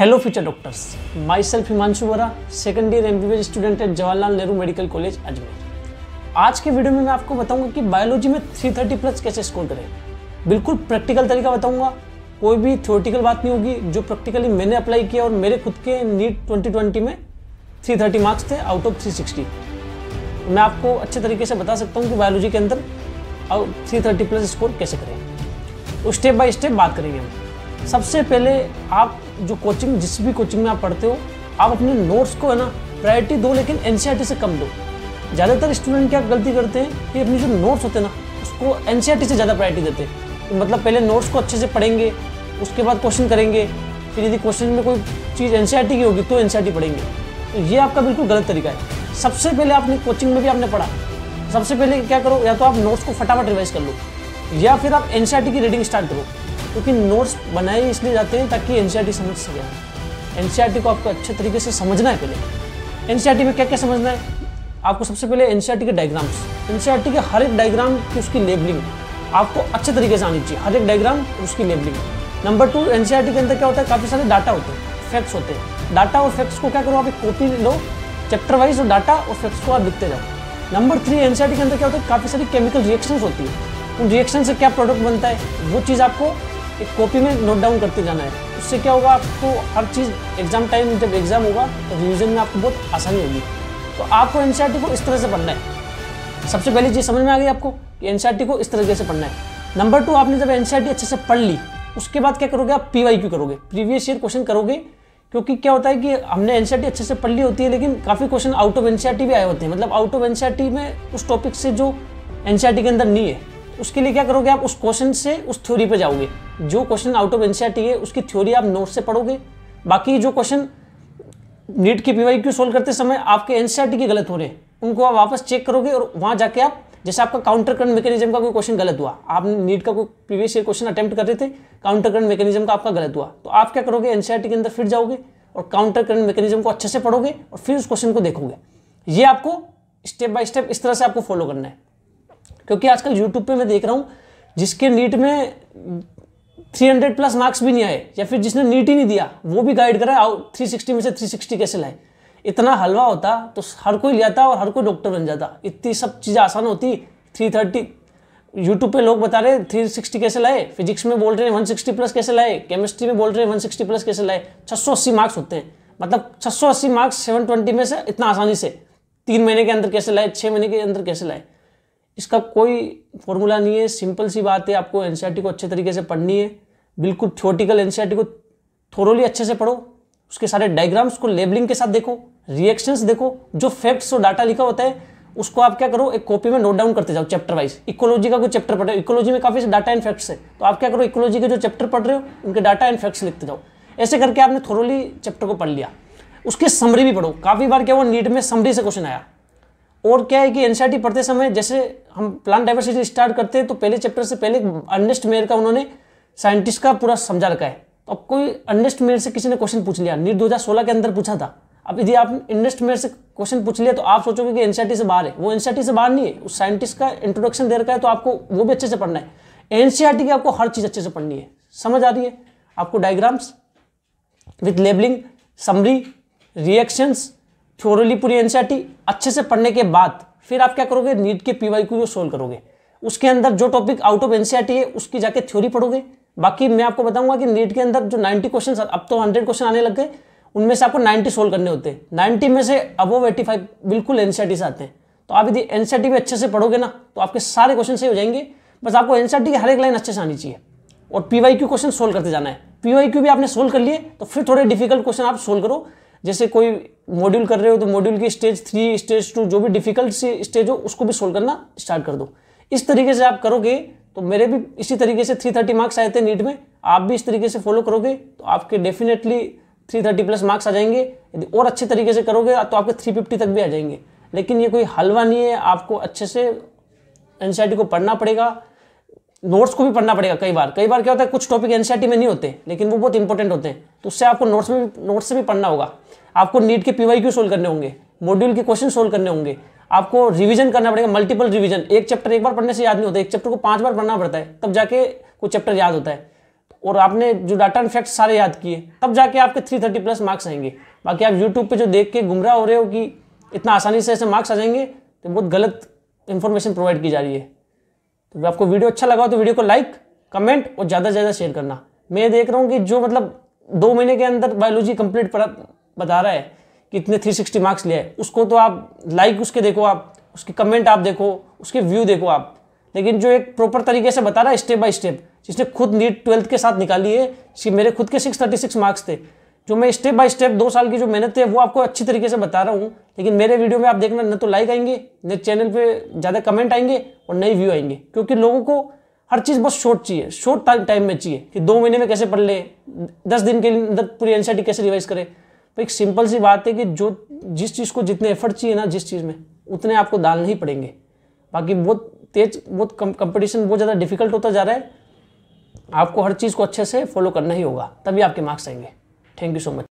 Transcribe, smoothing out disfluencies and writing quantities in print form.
Hello future doctors, my self Himanshu Vora, second year MBBS student at Jawaharlal Nehru medical college Ajmer. आज के video में मैं आपको बताऊंगा कि बायोलॉजी में 330 प्लस कैसे स्कोर करें। बिल्कुल प्रैक्टिकल तरीका बताऊंगा, कोई भी थ्योरेटिकल बात नहीं होगी। जो प्रैक्टिकली मैंने अप्लाई किया और मेरे खुद के नीट 2020 में 330 मार्क्स थे आउट ऑफ 360। मैं आपको अच्छे तरीके से बता सकता हूँ कि बायोलॉजी के अंदर 330 प्लस स्कोर कैसे करें। तो स्टेप बाय स्टेप बात करेंगे हम। सबसे पहले आप जो कोचिंग, जिस भी कोचिंग में आप पढ़ते हो, आप अपने नोट्स को है ना प्रायोरिटी दो, लेकिन NCERT से कम दो। ज़्यादातर स्टूडेंट क्या गलती करते हैं कि अपनी जो नोट्स होते हैं ना उसको NCERT से ज़्यादा प्रायोरिटी देते हैं। तो मतलब पहले नोट्स को अच्छे से पढ़ेंगे, उसके बाद क्वेश्चन करेंगे, फिर यदि क्वेश्चन में कोई चीज़ NCERT की होगी तो NCERT पढ़ेंगे। तो ये आपका बिल्कुल गलत तरीका है। सबसे पहले आपने कोचिंग में भी आपने पढ़ा, सबसे पहले क्या करो, या तो आप नोट्स को फटाफट रिवाइज कर लो या फिर आप NCERT की रीडिंग स्टार्ट करो। क्योंकि नोट्स बनाए इसलिए जाते हैं ताकि NCERT समझ सके। NCERT को आपको अच्छे तरीके से समझना है। पहले NCERT में क्या क्या समझना है आपको? सबसे पहले NCERT के डायग्राम्स, NCERT के हर एक डायग्राम की उसकी लेबलिंग आपको अच्छे तरीके से आनी चाहिए। हर एक डायग्राम उसकी लेबलिंग। नंबर 2, NCERT के अंदर क्या होता है, काफ़ी सारे डाटा होते हैं, फैक्ट्स होते हैं। डाटा और फैक्ट्स को क्या करो, आप एक कॉपी लो, चैप्टर वाइज और डाटा और फैक्ट्स को आप लिखते जाओ। नंबर 3, NCERT के अंदर क्या होता है, काफ़ी सारी केमिकल रिएक्शंस होती है। उन रिएक्शन से क्या प्रोडक्ट बनता है वो चीज़ आपको एक कॉपी में नोट डाउन करते जाना है। उससे क्या होगा, आपको हर चीज़ एग्जाम टाइम जब एग्जाम होगा तो रिवीजन में आपको बहुत आसानी होगी। तो आपको NCERT को इस तरह से पढ़ना है। सबसे पहली चीज़ समझ में आ गई आपको कि NCERT को इस तरीके से पढ़ना है। नंबर 2, आपने जब NCERT अच्छे से पढ़ ली, उसके बाद क्या करोगे, आप PYQ करोगे, प्रीवियस ईयर क्वेश्चन करोगे। क्योंकि क्या होता है कि हमने NCERT अच्छे से पढ़ ली होती है, लेकिन काफ़ी क्वेश्चन आउट ऑफ NCERT भी आए होते हैं। मतलब आउट ऑफ NCERT में उस टॉपिक से जो NCERT के अंदर नहीं है, उसके लिए क्या करोगे, आप उस क्वेश्चन से उस थ्योरी पे जाओगे। जो क्वेश्चन आउट ऑफ NCERT है उसकी थ्योरी आप नोट से पढ़ोगे। बाकी जो क्वेश्चन नीट की PYQ सोल्व करते समय आपके NCERT की गलत हो रहे हैं, उनको आप वापस चेक करोगे और वहाँ जाके आप, जैसे आपका काउंटर करंट मैकेनिज्म का कोई क्वेश्चन गलत हुआ, आपने नीट का कोई प्रीवियस ईयर क्वेश्चन अटेम्प्ट कर रहे थे, काउंटर करंट मैकेनिज्म का आपका गलत हुआ, तो आप क्या करोगे, NCERT के अंदर फिर जाओगे और काउंटर करंट मैकेनिज्म को अच्छे से पढ़ोगे और फिर उस क्वेश्चन को देखोगे। ये आपको स्टेप बाय स्टेप इस तरह से आपको फॉलो करना है। क्योंकि आजकल यूट्यूब पे मैं देख रहा हूँ जिसके नीट में 300 प्लस मार्क्स भी नहीं आए, या फिर जिसने नीट ही नहीं दिया वो भी गाइड करा 360 में से 360 कैसे लाए। इतना हलवा होता तो हर कोई ले आता और हर कोई डॉक्टर बन जाता। इतनी सब चीज़ें आसान होती। 330 यूट्यूब पे लोग बता रहे 360 कैसे लाए, फिजिक्स में बोल रहे हैं 160 प्लस कैसे लाए, केमिस्ट्री में बोल रहे हैं 160 प्लस कैसे लाए। 680 मार्क्स होते हैं, मतलब 680 मार्क्स 720 में से इतना आसानी से 3 महीने के अंदर कैसे लाए, 6 महीने के अंदर कैसे लाए। इसका कोई फॉर्मूला नहीं है, सिंपल सी बात है। आपको NCERT को अच्छे तरीके से पढ़नी है, बिल्कुल थ्योरेटिकल NCERT को थोरोली अच्छे से पढ़ो। उसके सारे डायग्राम्स को लेबलिंग के साथ देखो, रिएक्शंस देखो, जो फैक्ट्स और डाटा लिखा होता है उसको आप क्या करो, एक कॉपी में नोट डाउन करते जाओ चैप्टर वाइज। इकोलॉजी का कोई चैप्टर पढ़ रहे हो, इकोलॉजी में काफ़ी डाटा एंड फैक्ट्स है, तो आप क्या करो, इकोलॉजी के जो चैप्टर पढ़ रहे हो उनके डाटा एंड फैक्ट्स लिखते जाओ। ऐसे करके आपने थोरोली चैप्टर को पढ़ लिया। उसके समरी भी पढ़ो। काफ़ी बार क्या हुआ, नीट में समरी से क्वेश्चन आया। और क्या है कि NCERT पढ़ते समय, जैसे हम प्लांट डाइवर्सिटी स्टार्ट करते हैं तो पहले चैप्टर से पहले अर्नेस्ट मेयर का उन्होंने साइंटिस्ट का पूरा समझा रखा है। तो अब कोई अर्नेस्ट मेयर से किसी ने क्वेश्चन पूछ लिया, नीट 2016 के अंदर पूछा था। अब यदि आप अर्नेस्ट मेयर से क्वेश्चन पूछ लिया तो आप सोचोगे कि NCERT से बाहर है। वो NCERT से बाहर नहीं है, उस साइंटिस्ट का इंट्रोडक्शन दे रखा है, तो आपको वो भी अच्छे से पढ़ना है। NCERT की आपको हर चीज़ अच्छे से पढ़नी है। समझ आ रही है आपको? Diagrams with labelling, summary, reactions, थ्योरली पूरी NCERT अच्छे से पढ़ने के बाद फिर आप क्या करोगे, नीट के PYQ को सोल्व करोगे। उसके अंदर जो टॉपिक आउट ऑफ NCERT है उसकी जाके थ्योरी पढ़ोगे। बाकी मैं आपको बताऊंगा कि नीट के अंदर जो 90 क्वेश्चन, अब तो 100 क्वेश्चन आने लग गए, उनमें से आपको 90 सोल्व करने होते हैं। 90 में से अबव 85 बिल्कुल NCERT से आते हैं। तो आप यदि NCERT भी अच्छे से पढ़ोगे ना तो आपके सारे क्वेश्चन सही हो जाएंगे। बस आपको NCERT की हर एक लाइन अच्छे से आनी चाहिए और PYQ क्वेश्चन सोल्व करते जाना है। PYQ भी आपने सोल्व कर लिए तो फिर थोड़े डिफिकल्ट क्वेश्चन आप सोल्व करो। जैसे कोई मॉड्यूल कर रहे हो तो मॉड्यूल की स्टेज 3, स्टेज 2, जो भी डिफिकल्ट सी स्टेज हो उसको भी सोल्व करना स्टार्ट कर दो। इस तरीके से आप करोगे तो मेरे भी इसी तरीके से 330 मार्क्स आए थे नीट में, आप भी इस तरीके से फॉलो करोगे तो आपके डेफिनेटली 330 प्लस मार्क्स आ जाएंगे। यदि और अच्छे तरीके से करोगे तो आपके 350 तक भी आ जाएंगे। लेकिन ये कोई हलवा नहीं है, आपको अच्छे से NCERT को पढ़ना पड़ेगा, नोट्स को भी पढ़ना पड़ेगा। कई बार क्या होता है, कुछ टॉपिक NCERT में नहीं होते लेकिन वो बहुत इंपॉर्टेंट होते हैं, तो उससे आपको नोट्स से भी पढ़ना होगा। आपको नीट के PYQ सोल्व करने होंगे, मॉड्यूल के क्वेश्चन सोल्व करने होंगे, आपको रिवीजन करना पड़ेगा, मल्टीपल रिवीजन। एक चैप्टर एक बार पढ़ने से याद नहीं होता, एक चैप्टर को 5 बार पढ़ना पड़ता है तब जाके कोई चैप्टर याद होता है। और आपने जो डाटा एंड फैक्ट सारे याद किए, तब जाके आपके 330 प्लस मार्क्स आएंगे। बाकी आप यूट्यूब पे जो देख के गुमराह हो रहे हो कि इतना आसानी से ऐसे मार्क्स आ जाएंगे, तो बहुत गलत इन्फॉर्मेशन प्रोवाइड की जा रही है। तो आपको वीडियो अच्छा लगा हो तो वीडियो को लाइक, कमेंट और ज़्यादा से ज़्यादा शेयर करना। मैं देख रहा हूँ कि जो मतलब 2 महीने के अंदर बायोलॉजी कंप्लीट बता रहा है कि इतने 360 मार्क्स लिया है, उसको तो आप लाइक उसके देखो, आप उसके कमेंट आप देखो, उसके व्यू देखो आप। लेकिन जो एक प्रॉपर तरीके से बता रहा है स्टेप बाय स्टेप, जिसने खुद नीट 12th के साथ निकाली है, कि मेरे खुद के 636 मार्क्स थे, जो मैं स्टेप बाय स्टेप 2 साल की जो मेहनत है वो आपको अच्छी तरीके से बता रहा हूँ। लेकिन मेरे वीडियो में आप देखना न तो लाइक आएंगे, न चैनल पे ज़्यादा कमेंट आएंगे और नई व्यू आएंगे, क्योंकि लोगों को हर चीज़ बहुत शॉर्ट चाहिए, शॉर्ट टाइम में चाहिए कि 2 महीने में कैसे पढ़ ले, 10 दिन के अंदर पूरी एनसीईआरटी कैसे रिवाइज करे। तो एक सिंपल सी बात है कि जो जिस चीज़ को जितने एफर्ट चाहिए ना, जिस चीज़ में उतने आपको डालने ही पड़ेंगे। बाकी बहुत कंपटीशन बहुत ज़्यादा डिफिकल्ट होता जा रहा है। आपको हर चीज़ को अच्छे से फॉलो करना ही होगा, तभी आपके मार्क्स आएंगे। Thank you so much.